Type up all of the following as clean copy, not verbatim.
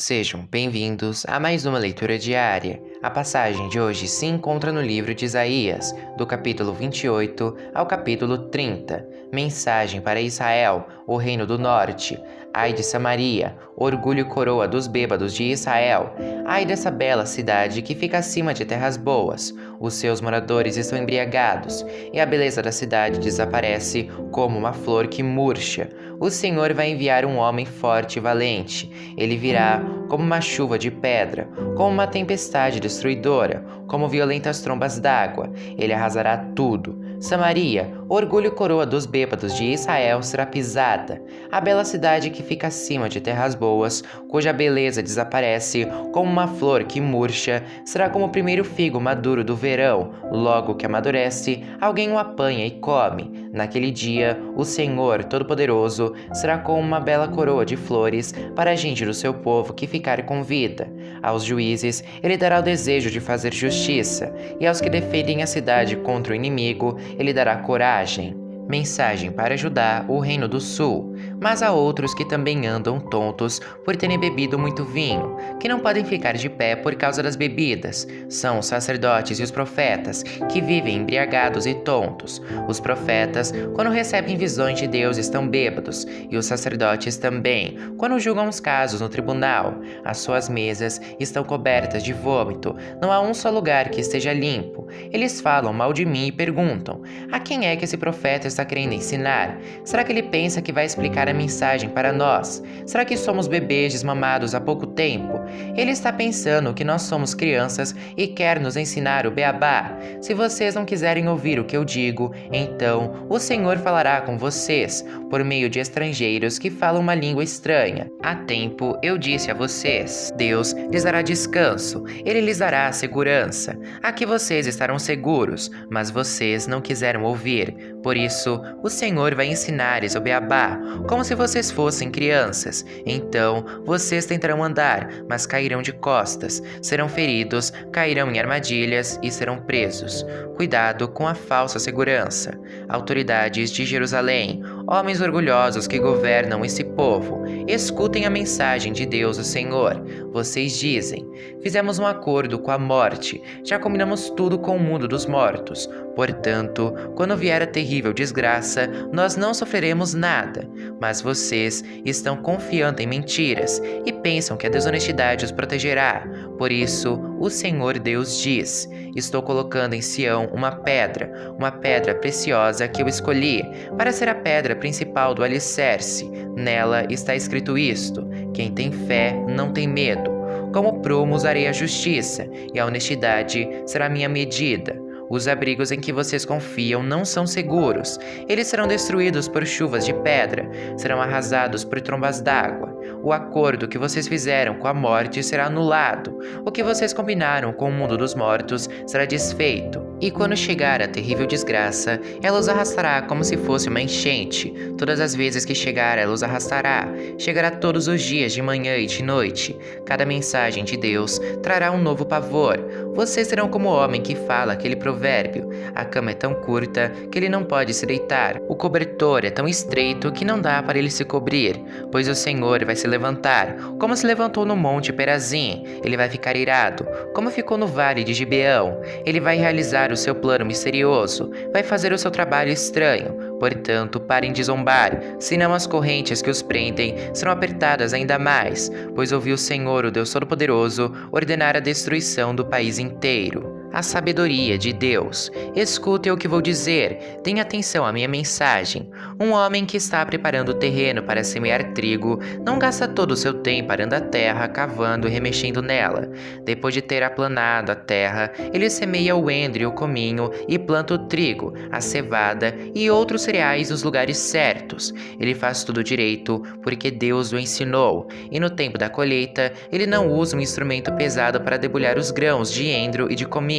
Sejam bem-vindos a mais uma leitura diária. A passagem de hoje se encontra no livro de Isaías, do capítulo 28 ao capítulo 30. Mensagem para Israel, o reino do norte. Ai de Samaria, orgulho e coroa dos bêbados de Israel. Ai dessa bela cidade que fica acima de terras boas. Os seus moradores estão embriagados, e a beleza da cidade desaparece como uma flor que murcha. O Senhor vai enviar um homem forte e valente. Ele virá como uma chuva de pedra, como uma tempestade destruidora, como violentas trombas d'água. Ele arrasará tudo. Samaria, orgulho e coroa dos bêbados de Israel, será pisada. A bela cidade que fica acima de terras boas, cuja beleza desaparece como uma flor que murcha, será como o primeiro figo maduro do verão. Logo que amadurece, alguém o apanha e come. Naquele dia, o Senhor Todo-Poderoso será como uma bela coroa de flores para a gente do seu povo que ficar com vida. Aos juízes, ele dará o desejo de fazer justiça, e aos que defendem a cidade contra o inimigo, ele dará coragem. Mensagem para Judá, o reino do sul. Mas há outros que também andam tontos por terem bebido muito vinho, que não podem ficar de pé por causa das bebidas. São os sacerdotes e os profetas, que vivem embriagados e tontos. Os profetas, quando recebem visões de Deus, estão bêbados, e os sacerdotes também, quando julgam os casos no tribunal. As suas mesas estão cobertas de vômito, não há um só lugar que esteja limpo. Eles falam mal de mim e perguntam: a quem é que esse profeta está querendo ensinar? Será que ele pensa que vai explicar a mensagem para nós? Será que somos bebês desmamados há pouco tempo? Ele está pensando que nós somos crianças e quer nos ensinar o beabá. Se vocês não quiserem ouvir o que eu digo, então o Senhor falará com vocês, por meio de estrangeiros que falam uma língua estranha. Há tempo eu disse a vocês: Deus lhes dará descanso, Ele lhes dará segurança. Aqui vocês estarão seguros, mas vocês não quiseram ouvir. Por isso, o Senhor vai ensinar-lhes o beabá, como se vocês fossem crianças. Então, vocês tentarão andar, mas cairão de costas, serão feridos, cairão em armadilhas e serão presos. Cuidado com a falsa segurança. Autoridades de Jerusalém, homens orgulhosos que governam esse povo, escutem a mensagem de Deus, o Senhor. Vocês dizem: fizemos um acordo com a morte, já combinamos tudo com o mundo dos mortos. Portanto, quando vier a terrível desgraça, nós não sofreremos nada. Mas vocês estão confiando em mentiras e pensam que a desonestidade os protegerá. Por isso, o Senhor Deus diz: estou colocando em Sião uma pedra preciosa que eu escolhi, para ser a pedra principal do alicerce. Nela está escrito isto: quem tem fé não tem medo. Como prumo usarei a justiça, e a honestidade será minha medida. Os abrigos em que vocês confiam não são seguros. Eles serão destruídos por chuvas de pedra, serão arrasados por trombas d'água. O acordo que vocês fizeram com a morte será anulado. O que vocês combinaram com o mundo dos mortos será desfeito. E quando chegar a terrível desgraça, ela os arrastará como se fosse uma enchente. Todas as vezes que chegar, ela os arrastará. Chegará todos os dias, de manhã e de noite. Cada mensagem de Deus trará um novo pavor. Vocês serão como o homem que fala aquele provérbio: a cama é tão curta que ele não pode se deitar. O cobertor é tão estreito que não dá para ele se cobrir. Pois o Senhor vai se levantar, como se levantou no monte Perazim. Ele vai ficar irado, como ficou no vale de Gibeão. Ele vai realizar o seu plano misterioso, vai fazer o seu trabalho estranho. Portanto, parem de zombar, senão as correntes que os prendem serão apertadas ainda mais, pois ouviu o Senhor, o Deus Todo-Poderoso, ordenar a destruição do país inteiro. A sabedoria de Deus. Escutem o que vou dizer, tenha atenção à minha mensagem. Um homem que está preparando o terreno para semear trigo não gasta todo o seu tempo arando a terra, cavando e remexendo nela. Depois de ter aplanado a terra, ele semeia o endro e o cominho e planta o trigo, a cevada e outros cereais nos lugares certos. Ele faz tudo direito porque Deus o ensinou. E no tempo da colheita, ele não usa um instrumento pesado para debulhar os grãos de endro e de cominho.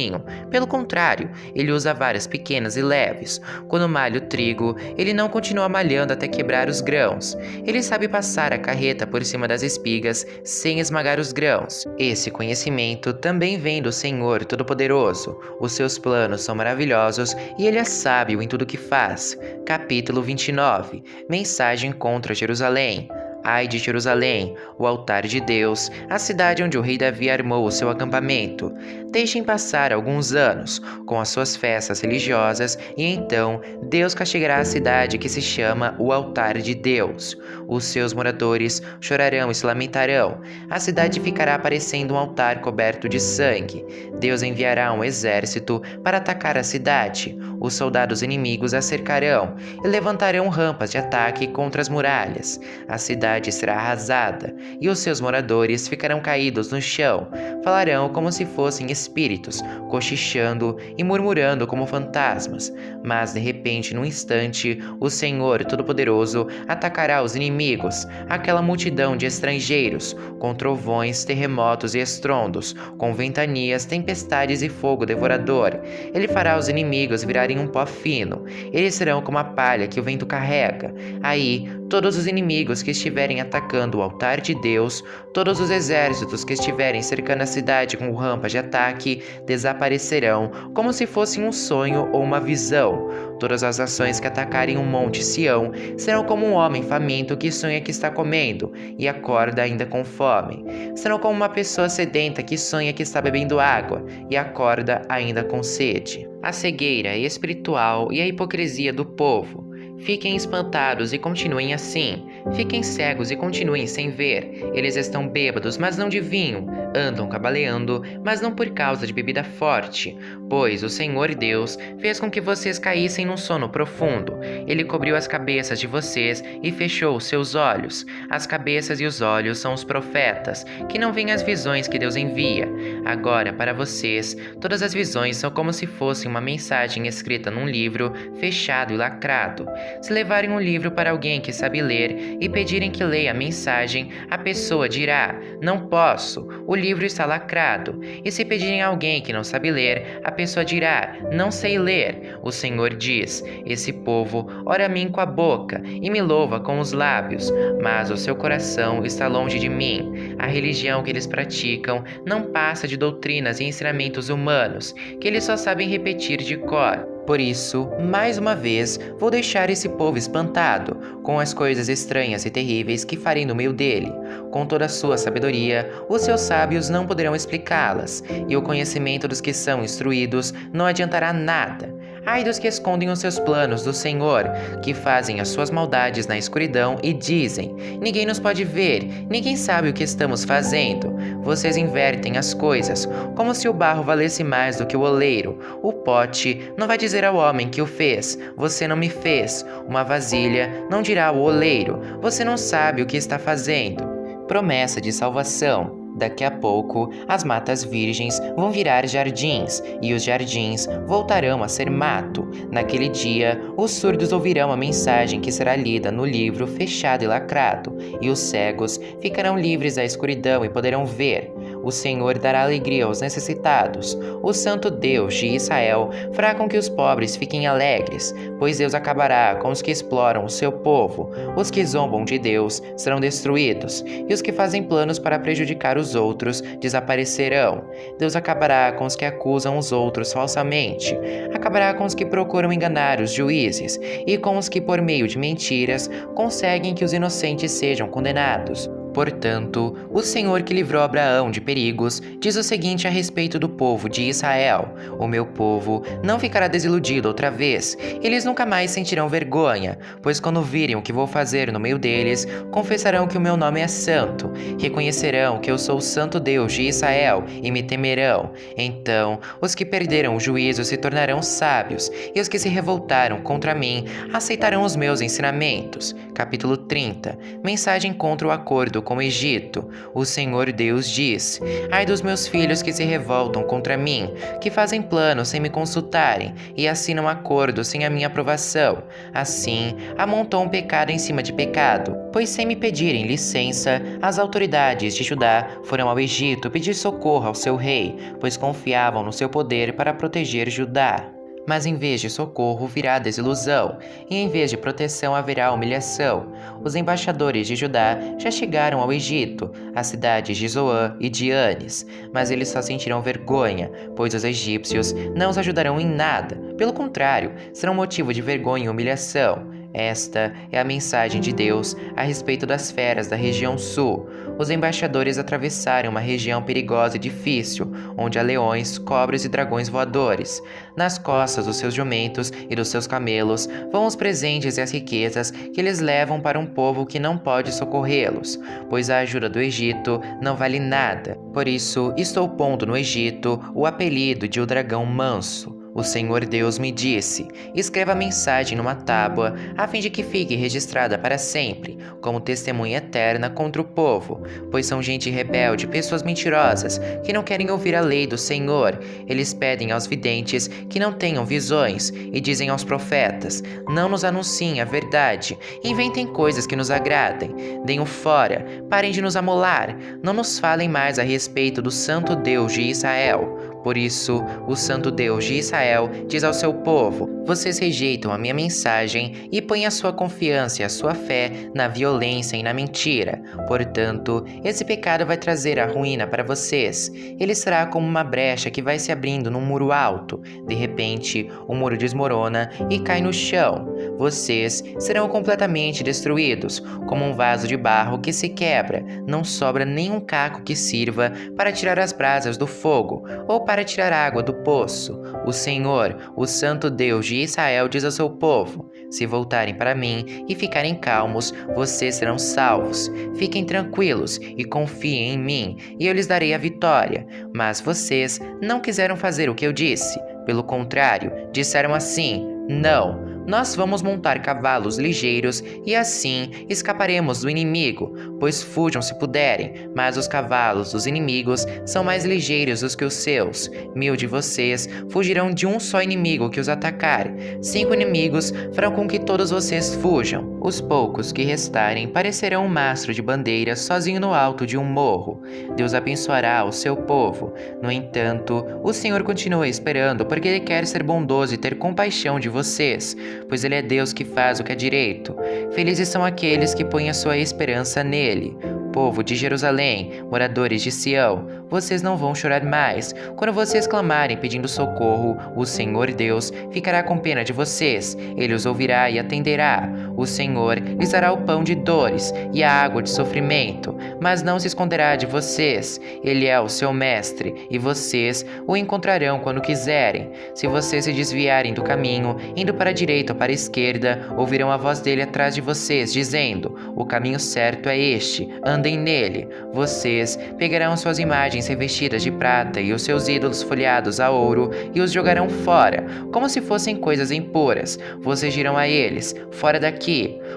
Pelo contrário, ele usa varas pequenas e leves. Quando malha o trigo, ele não continua malhando até quebrar os grãos. Ele sabe passar a carreta por cima das espigas sem esmagar os grãos. Esse conhecimento também vem do Senhor Todo-Poderoso. Os seus planos são maravilhosos e ele é sábio em tudo que faz. Capítulo 29. Mensagem contra Jerusalém. Ai de Jerusalém, o altar de Deus, a cidade onde o rei Davi armou o seu acampamento. Deixem passar alguns anos, com as suas festas religiosas, e então Deus castigará a cidade que se chama o altar de Deus. Os seus moradores chorarão e se lamentarão. A cidade ficará parecendo um altar coberto de sangue. Deus enviará um exército para atacar a cidade. Os soldados inimigos a cercarão e levantarão rampas de ataque contra as muralhas. A cidade será arrasada e os seus moradores ficarão caídos no chão. Falarão como se fossem espíritos, cochichando e murmurando como fantasmas. Mas de repente, num instante, o Senhor Todo-Poderoso atacará os inimigos, aquela multidão de estrangeiros, com trovões, terremotos e estrondos, com ventanias, tempestades e fogo devorador. Ele fará os inimigos virarem um pó fino. Eles serão como a palha que o vento carrega. Aí, todos os inimigos que estiverem atacando o altar de Deus, todos os exércitos que estiverem cercando a cidade com rampas de ataque, desaparecerão como se fosse um sonho ou uma visão. Todas as nações que atacarem o monte Sião serão como um homem faminto que sonha que está comendo e acorda ainda com fome. Serão como uma pessoa sedenta que sonha que está bebendo água e acorda ainda com sede. A cegueira espiritual e a hipocrisia do povo. Fiquem espantados e continuem assim. Fiquem cegos e continuem sem ver. Eles estão bêbados, mas não de vinho. Andam cambaleando, mas não por causa de bebida forte. Pois o Senhor Deus fez com que vocês caíssem num sono profundo. Ele cobriu as cabeças de vocês e fechou os seus olhos. As cabeças e os olhos são os profetas, que não veem as visões que Deus envia. Agora, para vocês, todas as visões são como se fossem uma mensagem escrita num livro fechado e lacrado. Se levarem um livro para alguém que sabe ler e pedirem que leia a mensagem, a pessoa dirá: "Não posso, o livro está lacrado." E se pedirem a alguém que não sabe ler, a pessoa dirá: "Não sei ler." O Senhor diz: "Esse povo ora a mim com a boca e me louva com os lábios, mas o seu coração está longe de mim. A religião que eles praticam não passa de doutrinas e ensinamentos humanos, que eles só sabem repetir de cor." Por isso, mais uma vez, vou deixar esse povo espantado com as coisas estranhas e terríveis que farei no meio dele. Com toda a sua sabedoria, os seus sábios não poderão explicá-las, e o conhecimento dos que são instruídos não adiantará nada. Ai dos que escondem os seus planos do Senhor, que fazem as suas maldades na escuridão e dizem: "Ninguém nos pode ver, ninguém sabe o que estamos fazendo." Vocês invertem as coisas, como se o barro valesse mais do que o oleiro. O pote não vai dizer ao homem que o fez: "Você não me fez." Uma vasilha não dirá ao oleiro: "Você não sabe o que está fazendo." Promessa de salvação. Daqui a pouco, as matas virgens vão virar jardins, e os jardins voltarão a ser mato. Naquele dia, os surdos ouvirão a mensagem que será lida no livro fechado e lacrado, e os cegos ficarão livres da escuridão e poderão ver. O Senhor dará alegria aos necessitados. O Santo Deus de Israel fará com que os pobres fiquem alegres, pois Deus acabará com os que exploram o seu povo. Os que zombam de Deus serão destruídos, e os que fazem planos para prejudicar os outros desaparecerão. Deus acabará com os que acusam os outros falsamente. Acabará com os que procuram enganar os juízes, e com os que, por meio de mentiras, conseguem que os inocentes sejam condenados. Portanto, o Senhor que livrou Abraão de perigos diz o seguinte a respeito do povo de Israel: "O meu povo não ficará desiludido outra vez. Eles nunca mais sentirão vergonha, pois quando virem o que vou fazer no meio deles, confessarão que o meu nome é santo, reconhecerão que eu sou o Santo Deus de Israel e me temerão. Então, os que perderam o juízo se tornarão sábios, e os que se revoltaram contra mim aceitarão os meus ensinamentos." Capítulo 30. Mensagem contra o acordo com o Egito. O Senhor Deus diz: "Ai dos meus filhos que se revoltam contra mim, que fazem planos sem me consultarem e assinam acordos sem a minha aprovação. Assim, amontoam pecado em cima de pecado, pois sem me pedirem licença, as autoridades de Judá foram ao Egito pedir socorro ao seu rei, pois confiavam no seu poder para proteger Judá. Mas em vez de socorro virá desilusão, e em vez de proteção haverá humilhação. Os embaixadores de Judá já chegaram ao Egito, às cidades de Zoã e de Anes, mas eles só sentirão vergonha, pois os egípcios não os ajudarão em nada. Pelo contrário, serão motivo de vergonha e humilhação. Esta é a mensagem de Deus a respeito das feras da região sul. Os embaixadores atravessaram uma região perigosa e difícil, onde há leões, cobras e dragões voadores. Nas costas dos seus jumentos e dos seus camelos vão os presentes e as riquezas que eles levam para um povo que não pode socorrê-los, pois a ajuda do Egito não vale nada. Por isso, estou pondo no Egito o apelido de o dragão manso. O Senhor Deus me disse: escreva a mensagem numa tábua, a fim de que fique registrada para sempre, como testemunha eterna contra o povo, pois são gente rebelde, pessoas mentirosas, que não querem ouvir a lei do Senhor. Eles pedem aos videntes que não tenham visões, e dizem aos profetas: não nos anunciem a verdade, inventem coisas que nos agradem, deem-o fora, parem de nos amolar, não nos falem mais a respeito do Santo Deus de Israel. Por isso, o Santo Deus de Israel diz ao seu povo: vocês rejeitam a minha mensagem e põem a sua confiança e a sua fé na violência e na mentira. Portanto, esse pecado vai trazer a ruína para vocês. Ele será como uma brecha que vai se abrindo num muro alto. De repente, o muro desmorona e cai no chão. Vocês serão completamente destruídos, como um vaso de barro que se quebra. Não sobra nenhum caco que sirva para tirar as brasas do fogo ou para tirar água do poço. O Senhor, o Santo Deus de Israel, diz ao seu povo: se voltarem para mim e ficarem calmos, vocês serão salvos. Fiquem tranquilos e confiem em mim, e eu lhes darei a vitória. Mas vocês não quiseram fazer o que eu disse. Pelo contrário, disseram assim: não. Nós vamos montar cavalos ligeiros e assim escaparemos do inimigo, pois fujam se puderem, mas os cavalos dos inimigos são mais ligeiros do que os seus. 1000 de vocês fugirão de um só inimigo que os atacar. 5 inimigos farão com que todos vocês fujam. Os poucos que restarem parecerão um mastro de bandeira sozinho no alto de um morro. Deus abençoará o seu povo. No entanto, o Senhor continua esperando, porque Ele quer ser bondoso e ter compaixão de vocês, pois Ele é Deus que faz o que é direito. Felizes são aqueles que põem a sua esperança nele. Povo de Jerusalém, moradores de Sião, vocês não vão chorar mais. Quando vocês clamarem pedindo socorro, o Senhor Deus ficará com pena de vocês. Ele os ouvirá e atenderá. O Senhor lhes dará o pão de dores e a água de sofrimento, mas não se esconderá de vocês. Ele é o seu mestre, e vocês o encontrarão quando quiserem. Se vocês se desviarem do caminho, indo para a direita ou para a esquerda, ouvirão a voz dele atrás de vocês, dizendo: o caminho certo é este, andem nele. Vocês pegarão suas imagens revestidas de prata e os seus ídolos folheados a ouro e os jogarão fora, como se fossem coisas impuras. Vocês dirão a eles: fora daqui.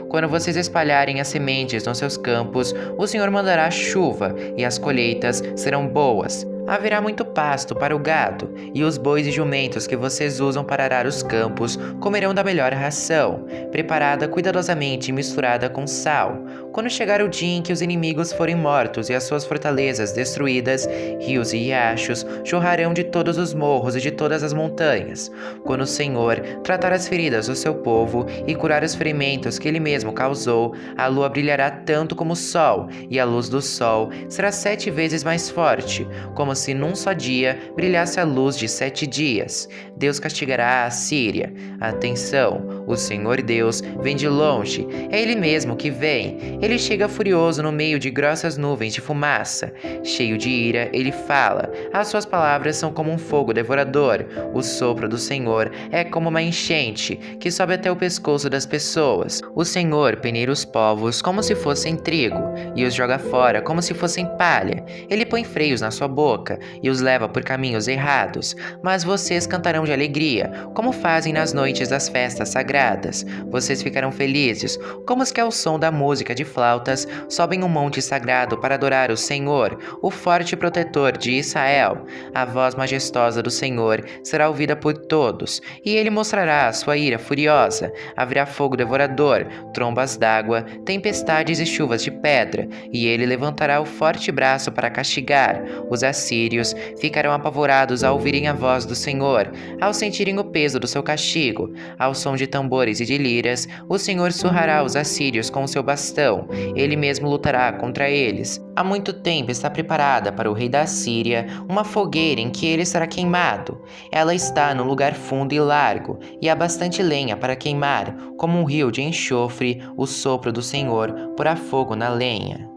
Quando vocês espalharem as sementes nos seus campos, o Senhor mandará chuva e as colheitas serão boas. Haverá muito pasto para o gado, e os bois e jumentos que vocês usam para arar os campos comerão da melhor ração, preparada cuidadosamente e misturada com sal. Quando chegar o dia em que os inimigos forem mortos e as suas fortalezas destruídas, rios e riachos jorrarão de todos os morros e de todas as montanhas. Quando o Senhor tratar as feridas do seu povo e curar os ferimentos que ele mesmo causou, a lua brilhará tanto como o sol, e a luz do sol será 7 vezes mais forte, como se num só dia brilhasse a luz de 7 dias. Deus castigará a Assíria. Atenção, o Senhor Deus vem de longe, é Ele mesmo que vem. Ele chega furioso no meio de grossas nuvens de fumaça. Cheio de ira, ele fala. As suas palavras são como um fogo devorador. O sopro do Senhor é como uma enchente que sobe até o pescoço das pessoas. O Senhor peneira os povos como se fossem trigo e os joga fora como se fossem palha. Ele põe freios na sua boca e os leva por caminhos errados. Mas vocês cantarão de alegria, como fazem nas noites das festas sagradas. Vocês ficarão felizes, como os que ao som da música de flautas sobem um monte sagrado para adorar o Senhor, o forte protetor de Israel. A voz majestosa do Senhor será ouvida por todos, e ele mostrará a sua ira furiosa. Haverá fogo devorador, trombas d'água, tempestades e chuvas de pedra, e ele levantará o forte braço para castigar. Os assírios ficarão apavorados ao ouvirem a voz do Senhor, ao sentirem o peso do seu castigo. Ao som de tambores e de liras, o Senhor surrará os assírios com o seu bastão. então ele mesmo lutará contra eles. Há muito tempo está preparada para o rei da Síria uma fogueira em que ele estará queimado. Ela está num lugar fundo e largo, e há bastante lenha para queimar, como um rio de enxofre, o sopro do Senhor porá fogo na lenha.